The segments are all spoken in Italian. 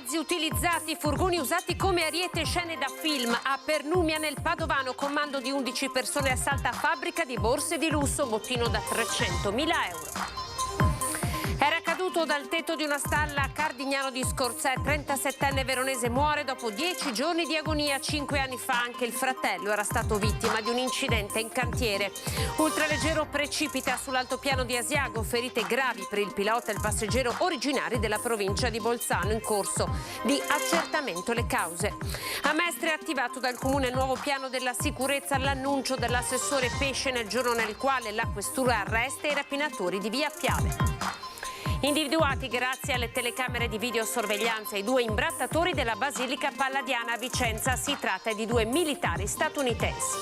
Mezzi utilizzati, furgoni usati come ariete, scene da film. A Pernumia nel Padovano, comando di 11 persone assalta fabbrica di borse di lusso, bottino da 300.000 euro. Era caduto dal tetto di una stalla a Cardignano di Scorzè. 37enne veronese muore dopo 10 giorni di agonia. 5 anni fa anche il fratello era stato vittima di un incidente in cantiere. Ultraleggero precipita sull'altopiano di Asiago. Ferite gravi per il pilota e il passeggero originari della provincia di Bolzano. In corso di accertamento le cause. A Mestre è attivato dal Comune il nuovo piano della sicurezza. L'annuncio dell'assessore Pesce nel giorno nel quale la questura arresta i rapinatori di via Piave. Individuati grazie alle telecamere di videosorveglianza i 2 imbrattatori della Basilica Palladiana a Vicenza. Si tratta di 2 militari statunitensi.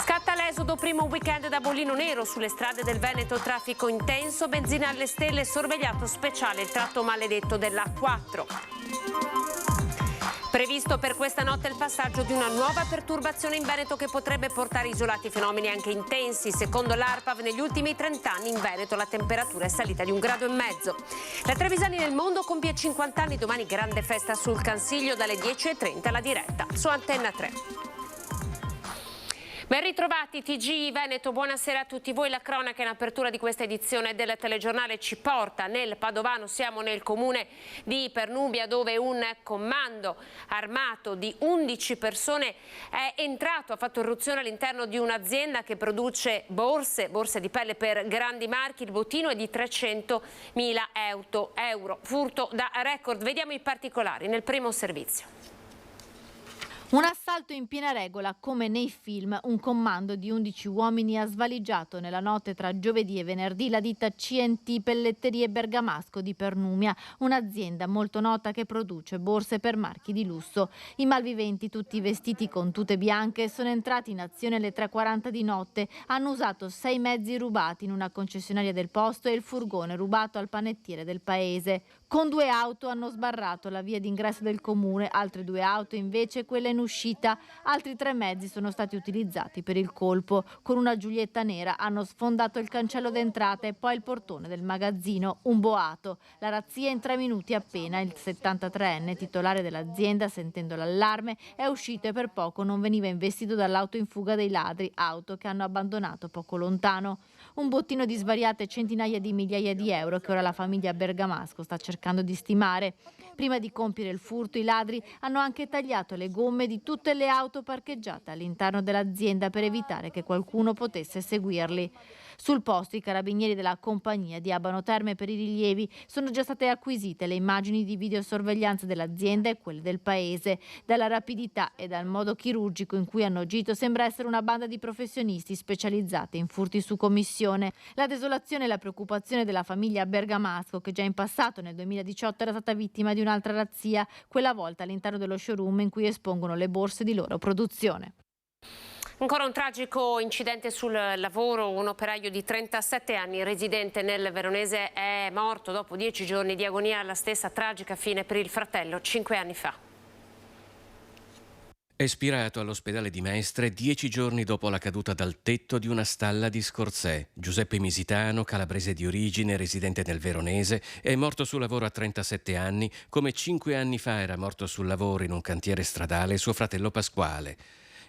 Scatta l'esodo, primo weekend da bollino nero sulle strade del Veneto, traffico intenso, benzina alle stelle, sorvegliato speciale il tratto maledetto dell'A4. Previsto per questa notte il passaggio di una nuova perturbazione in Veneto che potrebbe portare isolati fenomeni anche intensi. Secondo l'ARPAV negli ultimi 30 anni in Veneto la temperatura è salita di 1,5 gradi. La Trevisani nel mondo compie 50 anni, domani grande festa sul Cansiglio dalle 10:30 alla diretta su Antenna 3. Ben ritrovati TG Veneto, buonasera a tutti voi. La cronaca in apertura di questa edizione del telegiornale ci porta nel Padovano. Siamo nel comune di Pernubia dove un comando armato di 11 persone è entrato, ha fatto irruzione all'interno di un'azienda che produce borse di pelle per grandi marchi. Il bottino è di 300.000 euro. Furto da record. Vediamo i particolari nel primo servizio. Un assalto in piena regola, come nei film. Un comando di 11 uomini ha svaligiato nella notte tra giovedì e venerdì la ditta CNT Pelletterie Bergamasco di Pernumia, un'azienda molto nota che produce borse per marchi di lusso. I malviventi, tutti vestiti con tute bianche, sono entrati in azione alle 3:40 di notte. Hanno usato 6 mezzi rubati in una concessionaria del posto e il furgone rubato al panettiere del paese. Con 2 auto hanno sbarrato la via d'ingresso del comune, altre 2 auto invece quella in uscita. Altri 3 mezzi sono stati utilizzati per il colpo. Con una Giulietta nera hanno sfondato il cancello d'entrata e poi il portone del magazzino, un boato. La razzia in 3 minuti appena. Il 73enne, titolare dell'azienda, sentendo l'allarme, è uscito e per poco non veniva investito dall'auto in fuga dei ladri, auto che hanno abbandonato poco lontano. Un bottino di svariate centinaia di migliaia di euro che ora la famiglia Bergamasco sta cercando di stimare. Prima di compiere il furto, i ladri hanno anche tagliato le gomme di tutte le auto parcheggiate all'interno dell'azienda per evitare che qualcuno potesse seguirli. Sul posto i carabinieri della compagnia di Abano Terme per i rilievi sono già state acquisite le immagini di videosorveglianza dell'azienda e quelle del paese. Dalla rapidità e dal modo chirurgico in cui hanno agito sembra essere una banda di professionisti specializzati in furti su commissione. La desolazione e la preoccupazione della famiglia Bergamasco, che già in passato nel 2018 era stata vittima di un'altra razzia, quella volta all'interno dello showroom in cui espongono le borse di loro produzione. Ancora un tragico incidente sul lavoro, un operaio di 37 anni residente nel Veronese è morto dopo 10 giorni di agonia, la stessa tragica fine per il fratello 5 anni fa. È spirato all'ospedale di Mestre 10 giorni dopo la caduta dal tetto di una stalla di Scorzè. Giuseppe Misitano, calabrese di origine, residente nel Veronese, è morto sul lavoro a 37 anni, come 5 anni fa era morto sul lavoro in un cantiere stradale suo fratello Pasquale.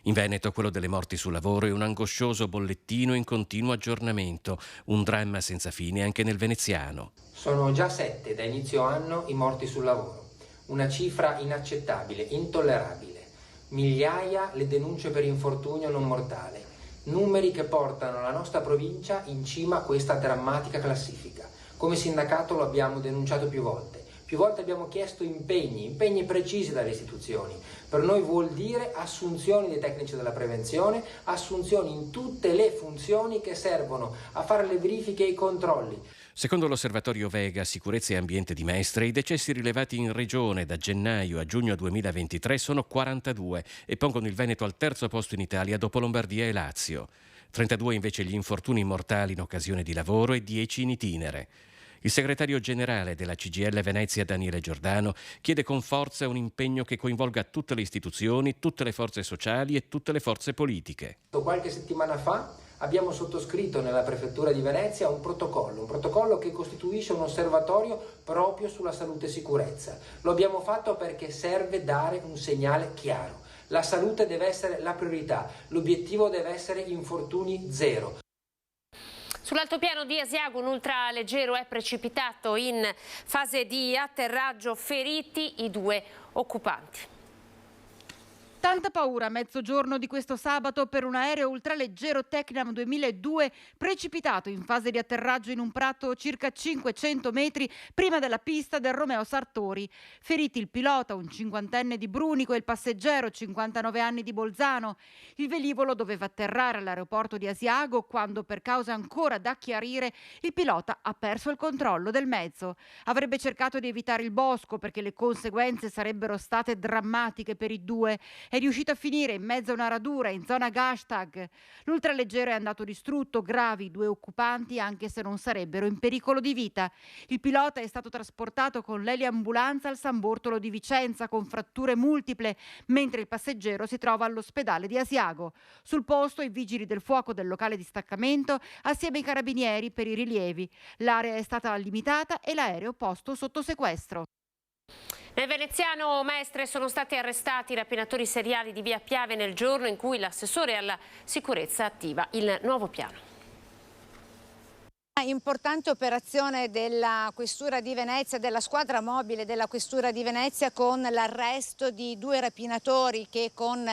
In Veneto quello delle morti sul lavoro è un angoscioso bollettino in continuo aggiornamento, un dramma senza fine anche nel veneziano. Sono già 7 da inizio anno i morti sul lavoro, una cifra inaccettabile, intollerabile. Migliaia le denunce per infortunio non mortale, numeri che portano la nostra provincia in cima a questa drammatica classifica. Come sindacato lo abbiamo denunciato più volte. Più volte abbiamo chiesto impegni precisi dalle istituzioni. Per noi vuol dire assunzioni dei tecnici della prevenzione, assunzioni in tutte le funzioni che servono a fare le verifiche e i controlli. Secondo l'Osservatorio Vega Sicurezza e Ambiente di Mestre, i decessi rilevati in regione da gennaio a giugno 2023 sono 42 e pongono il Veneto al 3° posto in Italia dopo Lombardia e Lazio. 32 invece gli infortuni mortali in occasione di lavoro e 10 in itinere. Il segretario generale della CGIL Venezia, Daniele Giordano, chiede con forza un impegno che coinvolga tutte le istituzioni, tutte le forze sociali e tutte le forze politiche. Qualche settimana fa Abbiamo sottoscritto nella Prefettura di Venezia un protocollo che costituisce un osservatorio proprio sulla salute e sicurezza. Lo abbiamo fatto perché serve dare un segnale chiaro. La salute deve essere la priorità, l'obiettivo deve essere infortuni zero. Sull'altopiano di Asiago un ultraleggero è precipitato in fase di atterraggio, feriti i 2 occupanti. Tanta paura a mezzogiorno di questo sabato per un aereo ultraleggero Tecnam 2002 precipitato in fase di atterraggio in un prato circa 500 metri prima della pista del Romeo Sartori. Feriti il pilota, un 50enne di Brunico, e il passeggero, 59 anni di Bolzano. Il velivolo doveva atterrare all'aeroporto di Asiago quando, per cause ancora da chiarire, il pilota ha perso il controllo del mezzo. Avrebbe cercato di evitare il bosco perché le conseguenze sarebbero state drammatiche per i due. È riuscito a finire in mezzo a una radura in zona Gashtag. L'ultraleggero è andato distrutto, gravi 2 occupanti, anche se non sarebbero in pericolo di vita. Il pilota è stato trasportato con l'eliambulanza al San Bortolo di Vicenza con fratture multiple, mentre il passeggero si trova all'ospedale di Asiago. Sul posto i vigili del fuoco del locale di staccamento assieme ai carabinieri per i rilievi. L'area è stata limitata e l'aereo posto sotto sequestro. Nel veneziano Mestre sono stati arrestati i rapinatori seriali di via Piave nel giorno in cui l'assessore alla sicurezza attiva il nuovo piano. Importante operazione della Questura di Venezia, della squadra mobile della Questura di Venezia, con l'arresto di 2 rapinatori che con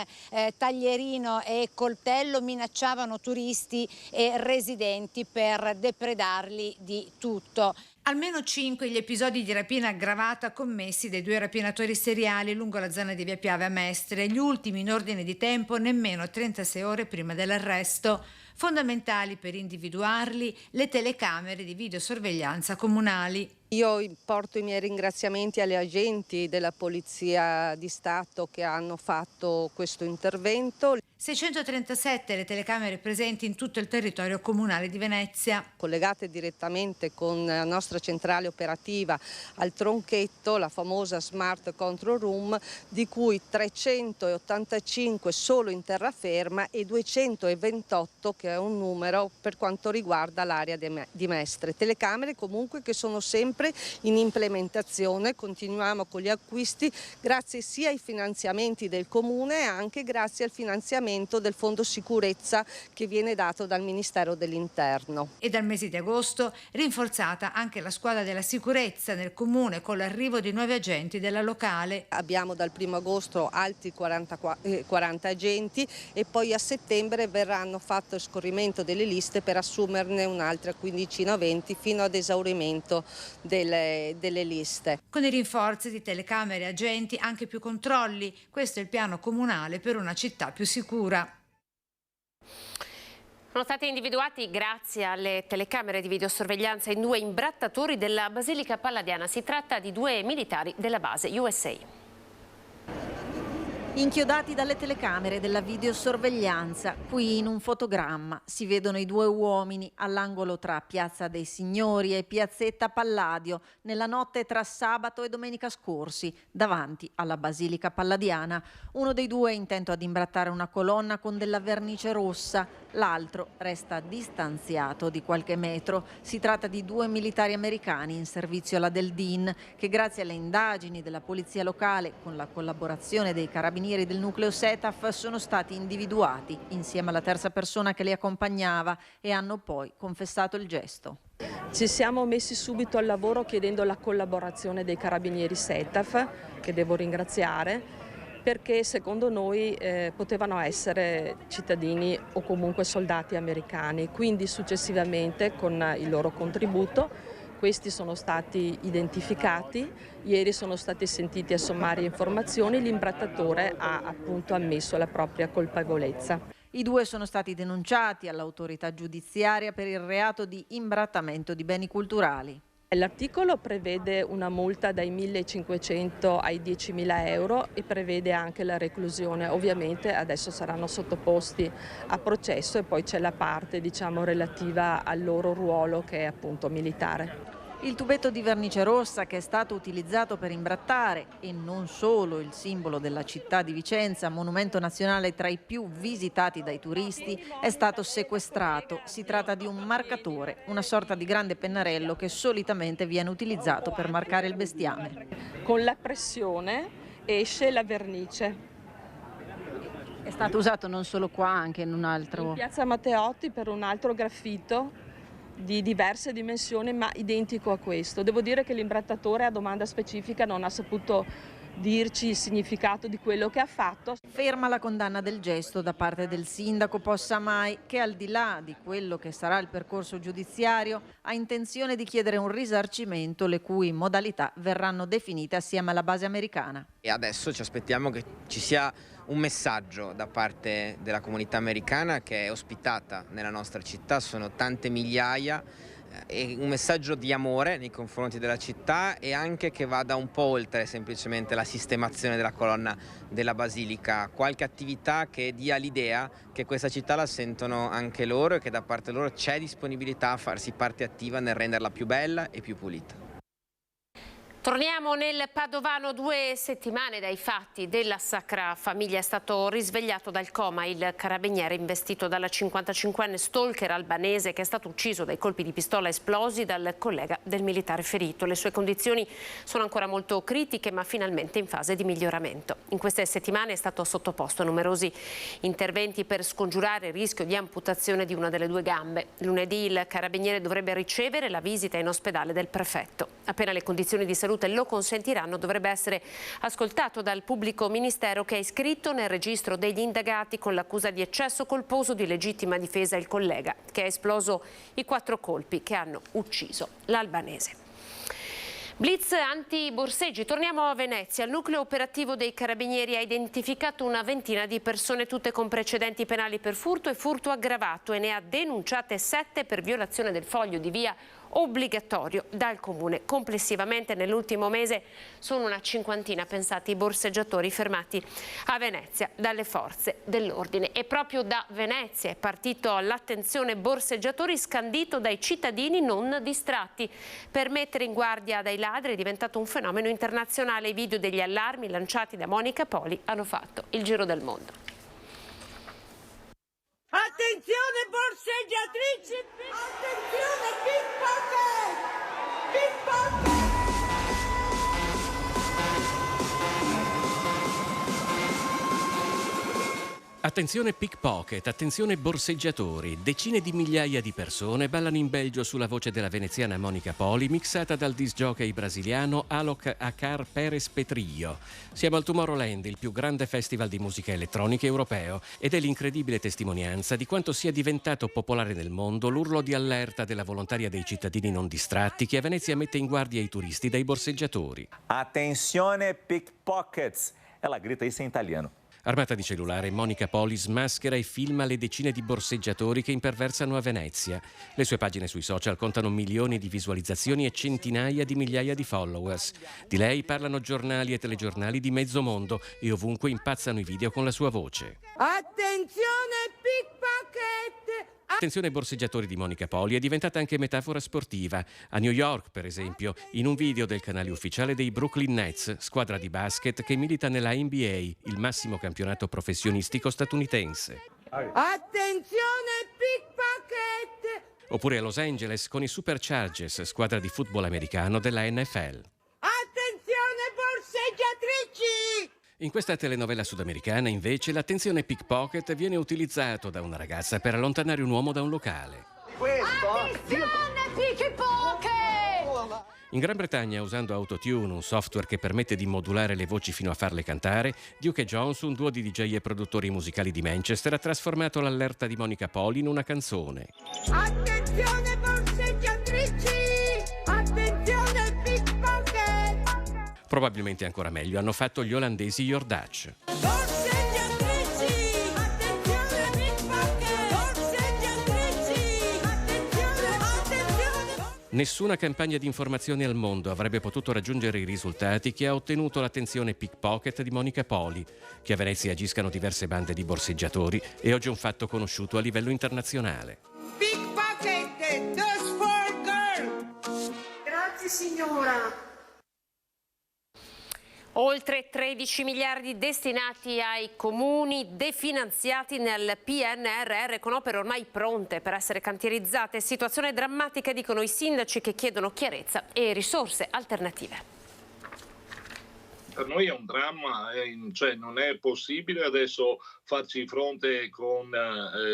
taglierino e coltello minacciavano turisti e residenti per depredarli di tutto. Almeno 5 gli episodi di rapina aggravata commessi dai 2 rapinatori seriali lungo la zona di via Piave a Mestre, gli ultimi in ordine di tempo nemmeno 36 ore prima dell'arresto. Fondamentali per individuarli le telecamere di videosorveglianza comunali. Io porto i miei ringraziamenti agli agenti della Polizia di Stato che hanno fatto questo intervento. 637 le telecamere presenti in tutto il territorio comunale di Venezia. Collegate direttamente con la nostra centrale operativa al Tronchetto, la famosa Smart Control Room, di cui 385 solo in terraferma e 228, che è un numero per quanto riguarda l'area di Mestre. Telecamere comunque che sono sempre in implementazione, continuiamo con gli acquisti grazie sia ai finanziamenti del Comune e anche grazie al finanziamento del Fondo Sicurezza che viene dato dal Ministero dell'Interno. E dal mese di agosto rinforzata anche la squadra della sicurezza nel Comune con l'arrivo di nuovi agenti della locale. Abbiamo dal 1° agosto altri 40 agenti e poi a settembre verranno fatto il scorrimento delle liste per assumerne un'altra quindicina o 20 fino ad esaurimento delle liste. Con i rinforzi di telecamere e agenti anche più controlli, questo è il piano comunale per una città più sicura. Sono stati individuati, grazie alle telecamere di videosorveglianza, in 2 imbrattatori della Basilica Palladiana. Si tratta di 2 militari della base USA. Inchiodati dalle telecamere della videosorveglianza, qui in un fotogramma si vedono i 2 uomini all'angolo tra Piazza dei Signori e Piazzetta Palladio, nella notte tra sabato e domenica scorsi, davanti alla Basilica Palladiana. Uno dei 2 è intento ad imbrattare una colonna con della vernice rossa, l'altro resta distanziato di qualche metro. Si tratta di 2 militari americani in servizio alla Del Din, che grazie alle indagini della polizia locale, con la collaborazione dei carabinieri del nucleo SETAF, sono stati individuati insieme alla terza persona che li accompagnava e hanno poi confessato il gesto. Ci siamo messi subito al lavoro chiedendo la collaborazione dei carabinieri SETAF, che devo ringraziare, perché secondo noi potevano essere cittadini o comunque soldati americani. Quindi successivamente, con il loro contributo, questi sono stati identificati, ieri sono stati sentiti a sommarie informazioni, l'imbrattatore ha appunto ammesso la propria colpevolezza. I 2 sono stati denunciati all'autorità giudiziaria per il reato di imbrattamento di beni culturali. L'articolo prevede una multa dai 1.500 ai 10.000 euro e prevede anche la reclusione. Ovviamente adesso saranno sottoposti a processo e poi c'è la parte, diciamo, relativa al loro ruolo, che è appunto militare. Il tubetto di vernice rossa che è stato utilizzato per imbrattare, e non solo, il simbolo della città di Vicenza, monumento nazionale tra i più visitati dai turisti, è stato sequestrato. Si tratta di un marcatore, una sorta di grande pennarello che solitamente viene utilizzato per marcare il bestiame. Con la pressione esce la vernice. È stato usato non solo qua, anche in un altro... In piazza Matteotti per un altro graffito di diverse dimensioni, ma identico a questo. Devo dire che l'imbrattatore, a domanda specifica, non ha saputo dirci il significato di quello che ha fatto. Ferma la condanna del gesto da parte del sindaco Possamai, che al di là di quello che sarà il percorso giudiziario ha intenzione di chiedere un risarcimento le cui modalità verranno definite assieme alla base americana. E adesso ci aspettiamo che ci sia un messaggio da parte della comunità americana che è ospitata nella nostra città, sono tante migliaia, e un messaggio di amore nei confronti della città e anche che vada un po' oltre semplicemente la sistemazione della colonna della Basilica, qualche attività che dia l'idea che questa città la sentono anche loro e che da parte loro c'è disponibilità a farsi parte attiva nel renderla più bella e più pulita. Torniamo nel Padovano. 2 settimane dai fatti della Sacra Famiglia è stato risvegliato dal coma il carabiniere investito dalla 55enne stalker albanese che è stato ucciso dai colpi di pistola esplosi dal collega del militare ferito. Le sue condizioni sono ancora molto critiche ma finalmente in fase di miglioramento. In queste settimane è stato sottoposto a numerosi interventi per scongiurare il rischio di amputazione di una delle 2 gambe. Lunedì il carabiniere dovrebbe ricevere la visita in ospedale del prefetto. Appena le condizioni di salute lo consentiranno, dovrebbe essere ascoltato dal pubblico ministero che è iscritto nel registro degli indagati con l'accusa di eccesso colposo di legittima difesa il collega che ha esploso i 4 colpi che hanno ucciso l'albanese. Blitz anti-borseggi. Torniamo a Venezia. Il nucleo operativo dei carabinieri ha identificato una ventina di persone, tutte con precedenti penali per furto e furto aggravato, e ne ha denunciate 7 per violazione del foglio di via obbligatorio dal comune. Complessivamente nell'ultimo mese sono una 50ina, pensate, i borseggiatori fermati a Venezia dalle forze dell'ordine. E proprio da Venezia è partito l'attenzione borseggiatori scandito dai cittadini non distratti. Per mettere in guardia dai ladri è diventato un fenomeno internazionale. I video degli allarmi lanciati da Monica Poli hanno fatto il giro del mondo. Attenzione borseggiatrici! Attenzione pickpocket! Pickpocket! Attenzione pickpocket, attenzione borseggiatori. Decine di migliaia di persone ballano in Belgio sulla voce della veneziana Monica Poli, mixata dal disc jockey brasiliano Alok Akar Pérez Petrillo. Siamo al Tomorrowland, il più grande festival di musica elettronica europeo, ed è l'incredibile testimonianza di quanto sia diventato popolare nel mondo l'urlo di allerta della volontaria dei cittadini non distratti che a Venezia mette in guardia i turisti dai borseggiatori. Attenzione pickpockets! Ela grita isso in italiano. Armata di cellulare, Monica Poli smaschera e filma le decine di borseggiatori che imperversano a Venezia. Le sue pagine sui social contano milioni di visualizzazioni e centinaia di migliaia di followers. Di lei parlano giornali e telegiornali di mezzo mondo e ovunque impazzano i video con la sua voce. Attenzione pickpocket! L'attenzione ai borseggiatori di Monica Poli è diventata anche metafora sportiva. A New York, per esempio, in un video del canale ufficiale dei Brooklyn Nets, squadra di basket che milita nella NBA, il massimo campionato professionistico statunitense. Attenzione pickpocket! Oppure a Los Angeles con i Superchargers, squadra di football americano della NFL. Attenzione borseggiatrici! In questa telenovela sudamericana, invece, l'attenzione pickpocket viene utilizzato da una ragazza per allontanare un uomo da un locale. Attenzione pickpocket! In Gran Bretagna, usando Autotune, un software che permette di modulare le voci fino a farle cantare, Duke e Jones, un duo di DJ e produttori musicali di Manchester, ha trasformato l'allerta di Monica Poli in una canzone. Attenzione borseggiatrici! Attenzione pickpocket! Probabilmente ancora meglio hanno fatto gli olandesi Your Dutch. Borseggiatrici! Attenzione pickpocket! Borseggiatrici! Attenzione! Nessuna campagna di informazione al mondo avrebbe potuto raggiungere i risultati che ha ottenuto l'attenzione pickpocket di Monica Poli, che a Venezia agiscano diverse bande di borseggiatori e oggi è un fatto conosciuto a livello internazionale. Pickpocket! Just for girl! Grazie! signora. Oltre 13 miliardi destinati ai comuni, definanziati nel PNRR con opere ormai pronte per essere cantierizzate. Situazione drammatica, dicono i sindaci, che chiedono chiarezza e risorse alternative. Per noi è un dramma, cioè non è possibile adesso farci fronte con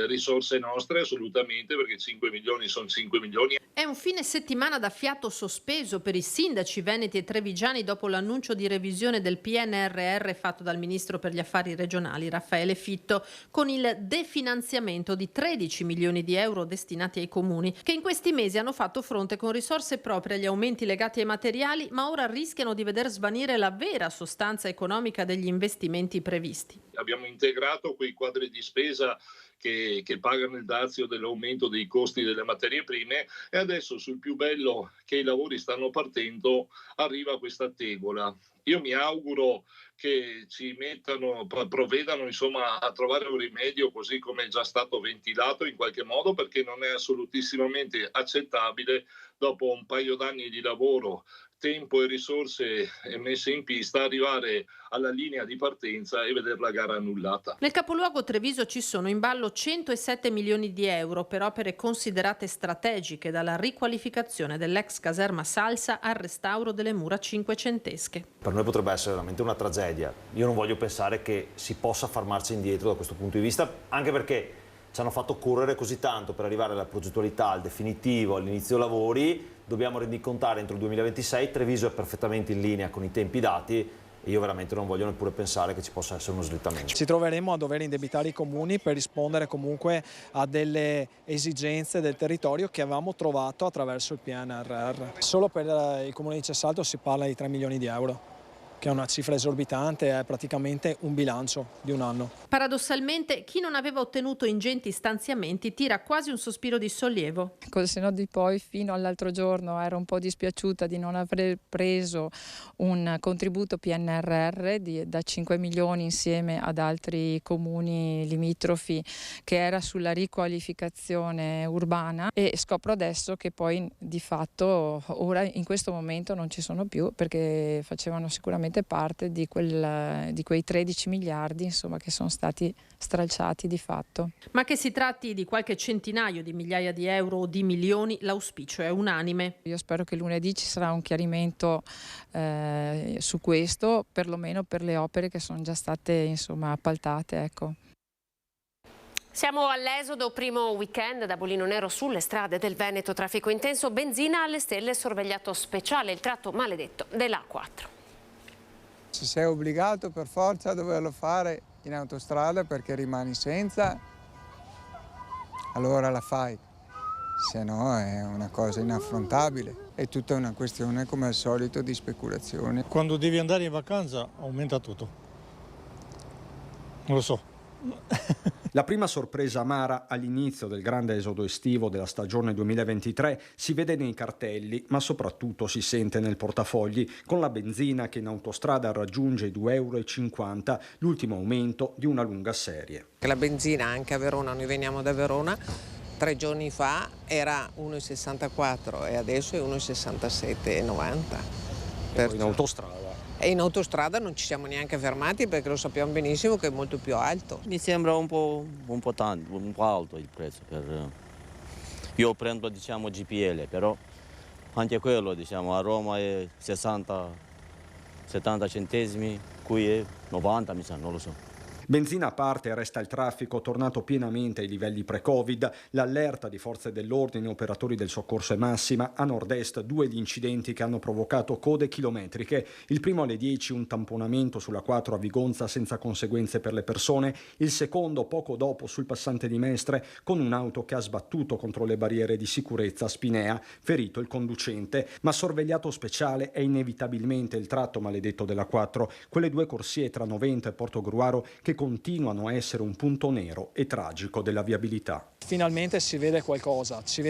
risorse nostre assolutamente, perché 5 milioni sono 5 milioni. È un fine settimana da fiato sospeso per i sindaci veneti e trevigiani dopo l'annuncio di revisione del PNRR fatto dal ministro per gli affari regionali Raffaele Fitto, con il definanziamento di 13 milioni di euro destinati ai comuni, che in questi mesi hanno fatto fronte con risorse proprie agli aumenti legati ai materiali, ma ora rischiano di veder svanire la vera sostanza economica degli investimenti previsti. Abbiamo integrato quei quadri di spesa che pagano il dazio dell'aumento dei costi delle materie prime, e adesso sul più bello che i lavori stanno partendo arriva questa tegola. Io mi auguro che provvedano insomma a trovare un rimedio, così come è già stato ventilato in qualche modo, perché non è assolutissimamente accettabile, dopo un paio d'anni di lavoro, tempo e risorse messe in pista, arrivare alla linea di partenza e vedere la gara annullata. Nel capoluogo Treviso ci sono in ballo 107 milioni di euro per opere considerate strategiche, dalla riqualificazione dell'ex caserma Salsa al restauro delle mura cinquecentesche. Per noi potrebbe essere veramente una tragedia. Io non voglio pensare che si possa far marcia indietro da questo punto di vista, anche perché ci hanno fatto correre così tanto per arrivare alla progettualità, al definitivo, all'inizio lavori. Dobbiamo rendicontare entro il 2026, Treviso è perfettamente in linea con i tempi dati e io veramente non voglio neppure pensare che ci possa essere uno slittamento. Ci troveremo a dover indebitare i comuni per rispondere comunque a delle esigenze del territorio che avevamo trovato attraverso il PNRR. Solo per il comune di Cessalto si parla di 3 milioni di euro. Che è una cifra esorbitante, è praticamente un bilancio di un anno. Paradossalmente, chi non aveva ottenuto ingenti stanziamenti tira quasi un sospiro di sollievo. Col senno di poi, fino all'altro giorno ero un po' dispiaciuta di non aver preso un contributo PNRR da 5 milioni insieme ad altri comuni limitrofi, che era sulla riqualificazione urbana, e scopro adesso che poi di fatto ora in questo momento non ci sono più, perché facevano sicuramente parte di quei 13 miliardi insomma, che sono stati stralciati di fatto. Ma che si tratti di qualche centinaio di migliaia di euro o di milioni, l'auspicio è unanime. Io spero che lunedì ci sarà un chiarimento su questo, perlomeno per le opere che sono già state insomma, appaltate. Ecco. Siamo all'esodo, primo weekend da Bollino Nero sulle strade del Veneto, traffico intenso, benzina alle stelle, sorvegliato speciale, il tratto maledetto della A4. Se sei obbligato per forza a doverlo fare in autostrada perché rimani senza, allora la fai, se no è una cosa inaffrontabile, è tutta una questione come al solito di speculazione. Quando devi andare in vacanza aumenta tutto, non lo so. La prima sorpresa amara all'inizio del grande esodo estivo della stagione 2023 si vede nei cartelli, ma soprattutto si sente nel portafogli, con la benzina che in autostrada raggiunge i 2,50 €, l'ultimo aumento di una lunga serie. La benzina anche a Verona, noi veniamo da Verona, 3 giorni fa era 1,64 e adesso è 1,67,90. In autostrada? E in autostrada non ci siamo neanche fermati perché lo sappiamo benissimo che è molto più alto. Mi sembra un po' tanto, un po' alto il prezzo. Io prendo diciamo GPL, però anche quello diciamo, a Roma è 70 centesimi, qui è 90 mi sa, non lo so. Benzina a parte, resta il traffico tornato pienamente ai livelli pre-Covid. L'allerta di forze dell'ordine e operatori del soccorso è massima. A nord-est 2 gli incidenti che hanno provocato code chilometriche. Il primo alle 10 un tamponamento sulla 4 a Vigonza senza conseguenze per le persone. Il secondo poco dopo sul passante di Mestre con un'auto che ha sbattuto contro le barriere di sicurezza a Spinea, ferito il conducente. Ma sorvegliato speciale è inevitabilmente il tratto maledetto della 4, quelle 2 corsie tra Novento e Portogruaro che continuano a essere un punto nero e tragico della viabilità. Finalmente si vede qualcosa, si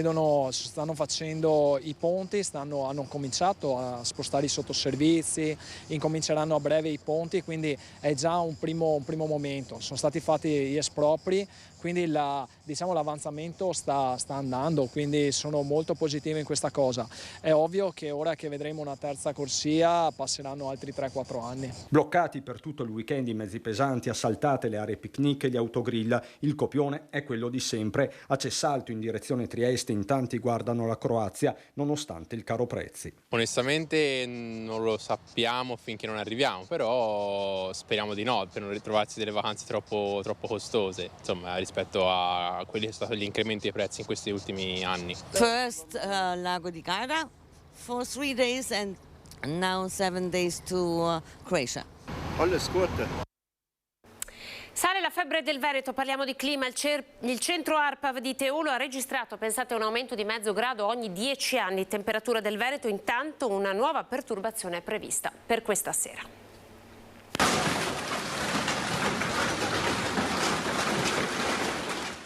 stanno facendo i ponti, hanno cominciato a spostare i sottoservizi, incominceranno a breve i ponti, quindi è già un primo momento. Sono stati fatti gli espropri, quindi l'avanzamento sta andando, quindi sono molto positivo in questa cosa. È ovvio che ora che vedremo una terza corsia passeranno altri 3-4 anni. Bloccati per tutto il weekend i mezzi pesanti, assaltate le aree picnic e gli autogrill, il copione è quello di sempre. A Cessalto in direzione Trieste in tanti guardano la Croazia nonostante il caro prezzi. Onestamente non lo sappiamo finché non arriviamo, però speriamo di no, per non ritrovarsi delle vacanze troppo costose, insomma, rispetto a quelli che sono stati gli incrementi dei prezzi in questi ultimi anni. First Lago di Garda for 3 days and now 7 days to Croatia. Alles Gute. Sale la febbre del Veneto, parliamo di clima. Il centro ARPAV di Teolo ha registrato, pensate, un aumento di mezzo grado ogni 10 anni. Temperatura del Veneto, intanto una nuova perturbazione è prevista per questa sera.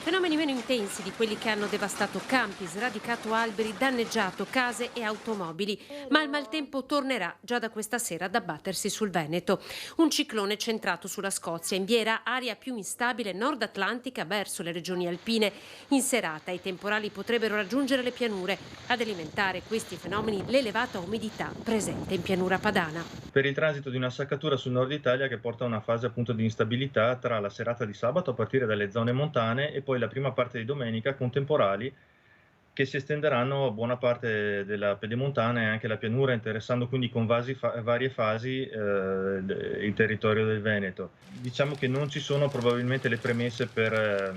Fenomeni meno intensi di quelli che hanno devastato campi, sradicato alberi, danneggiato case e automobili, ma il maltempo tornerà già da questa sera ad abbattersi sul Veneto. Un ciclone centrato sulla Scozia invierà aria più instabile nord atlantica verso le regioni alpine. In serata i temporali potrebbero raggiungere le pianure. Ad alimentare questi fenomeni l'elevata umidità presente in pianura padana. Per il transito di una saccatura sul nord Italia che porta a una fase appunto di instabilità tra la serata di sabato a partire dalle zone montane e poi la prima parte di domenica con temporali che si estenderanno a buona parte della pedemontana e anche la pianura, interessando quindi con varie fasi il territorio del Veneto. Diciamo che non ci sono probabilmente le premesse per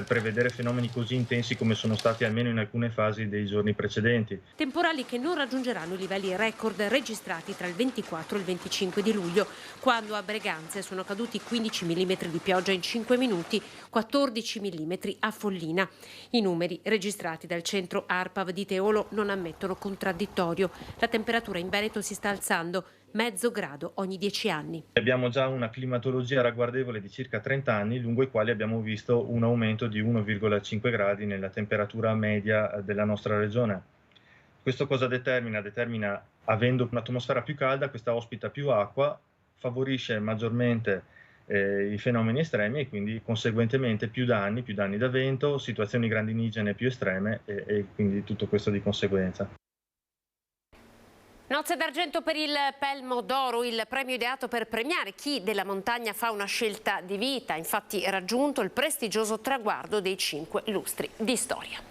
prevedere fenomeni così intensi come sono stati almeno in alcune fasi dei giorni precedenti. Temporali che non raggiungeranno i livelli record registrati tra il 24 e il 25 di luglio, quando a Breganze sono caduti 15 mm di pioggia in 5 minuti, 14 mm a Follina. I numeri registrati dal centro ARPAV di Teolo non ammettono contraddittorio. La temperatura in Veneto si sta alzando, mezzo grado ogni 10 anni. Abbiamo già una climatologia ragguardevole di circa 30 anni, lungo i quali abbiamo visto un aumento di 1,5 gradi nella temperatura media della nostra regione. Questo cosa determina? Determina, avendo un'atmosfera più calda, questa ospita più acqua, favorisce maggiormente i fenomeni estremi e quindi conseguentemente più danni da vento, situazioni grandinigene più estreme e quindi tutto questo di conseguenza. Nozze d'argento per il Pelmo d'Oro, il premio ideato per premiare chi della montagna fa una scelta di vita, infatti raggiunto il prestigioso traguardo dei 5 lustri di storia.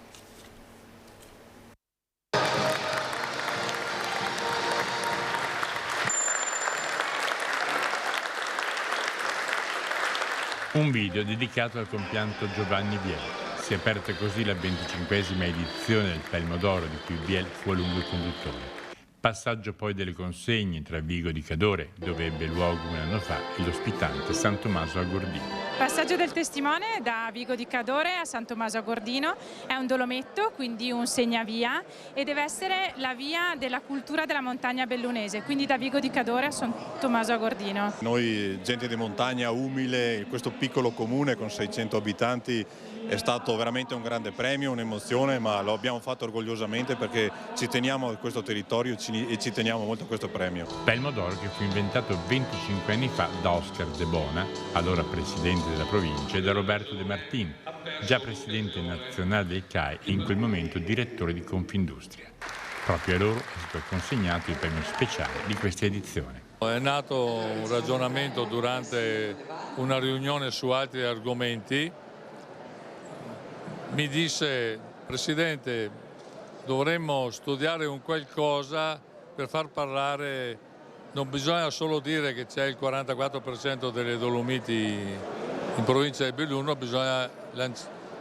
Un video dedicato al compianto Giovanni Biel. Si è aperta così la 25esima edizione del Pelmo d'Oro di cui Biel fu a lungo il conduttore. Passaggio poi delle consegne tra Vigo di Cadore, dove ebbe luogo un anno fa, e l'ospitante San Tommaso a Gordino. Passaggio del testimone da Vigo di Cadore a San Tommaso a Gordino, è un dolometto, quindi un segnavia, e deve essere la via della cultura della montagna bellunese, quindi da Vigo di Cadore a San Tommaso a Gordino. Noi, gente di montagna umile, in questo piccolo comune con 600 abitanti, è stato veramente un grande premio, un'emozione, ma lo abbiamo fatto orgogliosamente perché ci teniamo a questo territorio e ci teniamo molto a questo premio. Pelmo d'Oro che fu inventato 25 anni fa da Oscar De Bona, allora presidente della provincia, e da Roberto De Martin, già presidente nazionale del CAI e in quel momento direttore di Confindustria. Proprio a loro è stato consegnato il premio speciale di questa edizione. È nato un ragionamento durante una riunione su altri argomenti. Mi disse: Presidente, dovremmo studiare un qualcosa per far parlare, non bisogna solo dire che c'è il 44% delle Dolomiti in provincia di Belluno, bisogna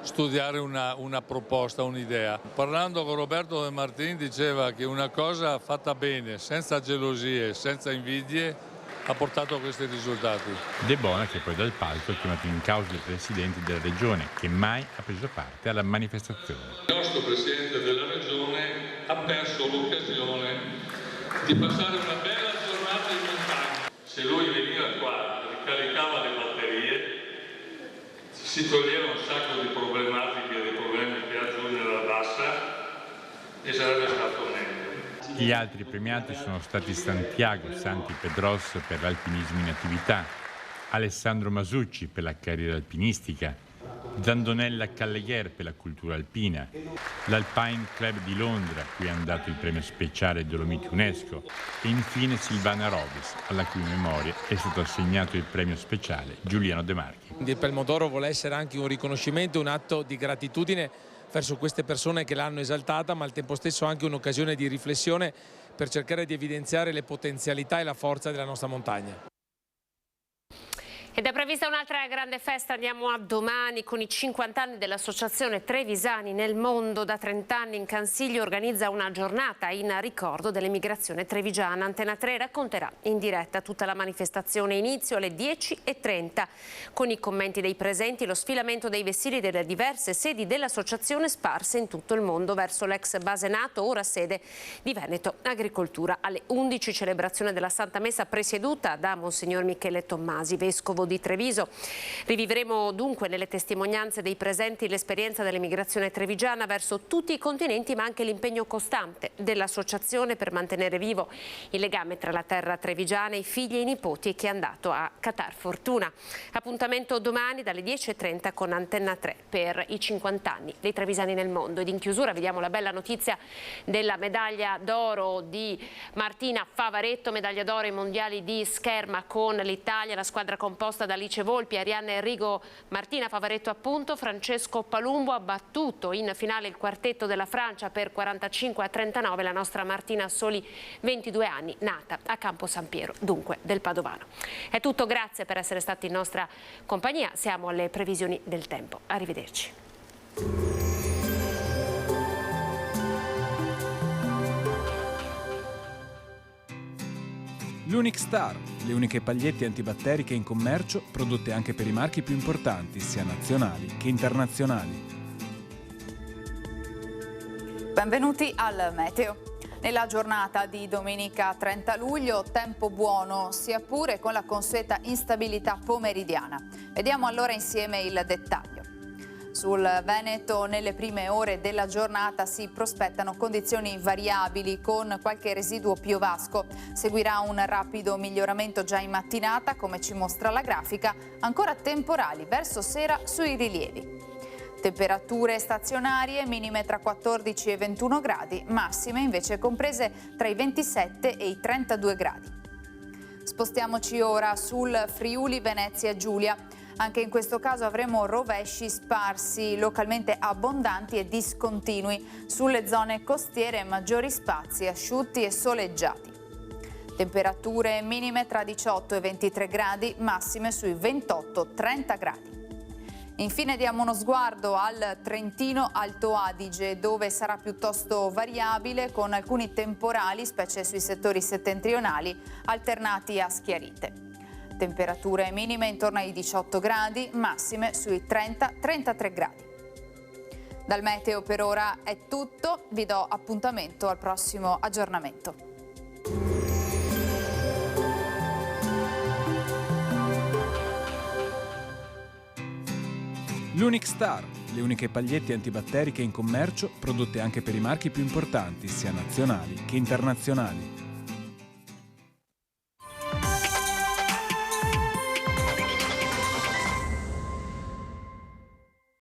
studiare una proposta, un'idea. Parlando con Roberto De Martin diceva che una cosa fatta bene, senza gelosie, senza invidie, ha portato a questi risultati. De Bona, che poi dal palco ha chiamato in causa il presidente della regione, che mai ha preso parte alla manifestazione. Il nostro presidente della regione ha perso l'occasione di passare una bella giornata in montagna. Se lui veniva qua, ricaricava le batterie si toglieva un sacco di problematiche e di problemi che ha Giugno nella Bassa e sarebbe stato meglio. Gli altri premiati sono stati Santiago Santi Pedros per l'alpinismo in attività, Alessandro Masucci per la carriera alpinistica, Zandonella Callegher per la cultura alpina, l'Alpine Club di Londra, cui è andato il premio speciale Dolomiti UNESCO, e infine Silvana Robis, alla cui memoria è stato assegnato il premio speciale Giuliano De Marchi. Il Palmodoro vuole essere anche un riconoscimento, un atto di gratitudine verso queste persone che l'hanno esaltata, ma al tempo stesso anche un'occasione di riflessione per cercare di evidenziare le potenzialità e la forza della nostra montagna. Ed è prevista un'altra grande festa, andiamo a domani, con i 50 anni dell'Associazione Trevisani nel mondo. Da 30 anni in Cansiglio organizza una giornata in ricordo dell'emigrazione trevigiana. Antena 3 racconterà in diretta tutta la manifestazione, inizio alle 10:30, con i commenti dei presenti, lo sfilamento dei vessilli delle diverse sedi dell'associazione sparse in tutto il mondo verso l'ex base NATO, ora sede di Veneto Agricoltura. Alle 11 celebrazione della Santa Messa presieduta da Monsignor Michele Tommasi, vescovo di Treviso. Rivivremo dunque nelle testimonianze dei presenti l'esperienza dell'emigrazione trevigiana verso tutti i continenti, ma anche l'impegno costante dell'associazione per mantenere vivo il legame tra la terra trevigiana, i figli e i nipoti, che è andato a catar fortuna. Appuntamento domani dalle 10:30 con Antenna 3 per i 50 anni dei trevisani nel mondo. Ed in chiusura vediamo la bella notizia della medaglia d'oro di Martina Favaretto, medaglia d'oro ai mondiali di scherma con l'Italia, la squadra composta da Alice Volpi, Arianna Enrico, Martina Favaretto appunto. Francesco Palumbo ha battuto in finale il quartetto della Francia per 45-39, la nostra Martina ha soli 22 anni, nata a Campo San Piero, dunque del Padovano. È tutto, grazie per essere stati in nostra compagnia, siamo alle previsioni del tempo. Arrivederci. L'Unic Star, le uniche pagliette antibatteriche in commercio, prodotte anche per i marchi più importanti, sia nazionali che internazionali. Benvenuti al Meteo. Nella giornata di domenica 30 luglio, tempo buono, sia pure con la consueta instabilità pomeridiana. Vediamo allora insieme il dettaglio. Sul Veneto nelle prime ore della giornata si prospettano condizioni variabili con qualche residuo piovasco. Seguirà un rapido miglioramento già in mattinata, come ci mostra la grafica, ancora temporali verso sera sui rilievi. Temperature stazionarie, minime tra 14 e 21 gradi, massime invece comprese tra i 27 e i 32 gradi. Spostiamoci ora sul Friuli Venezia Giulia. Anche in questo caso avremo rovesci sparsi, localmente abbondanti e discontinui. Sulle zone costiere maggiori spazi asciutti e soleggiati. Temperature minime tra 18 e 23 gradi, massime sui 28-30 gradi. Infine diamo uno sguardo al Trentino Alto Adige, dove sarà piuttosto variabile con alcuni temporali, specie sui settori settentrionali, alternati a schiarite. Temperature minime intorno ai 18 gradi, massime sui 30-33 gradi. Dal meteo per ora è tutto, vi do appuntamento al prossimo aggiornamento. L'Unic Star, le uniche pagliette antibatteriche in commercio, prodotte anche per i marchi più importanti, sia nazionali che internazionali.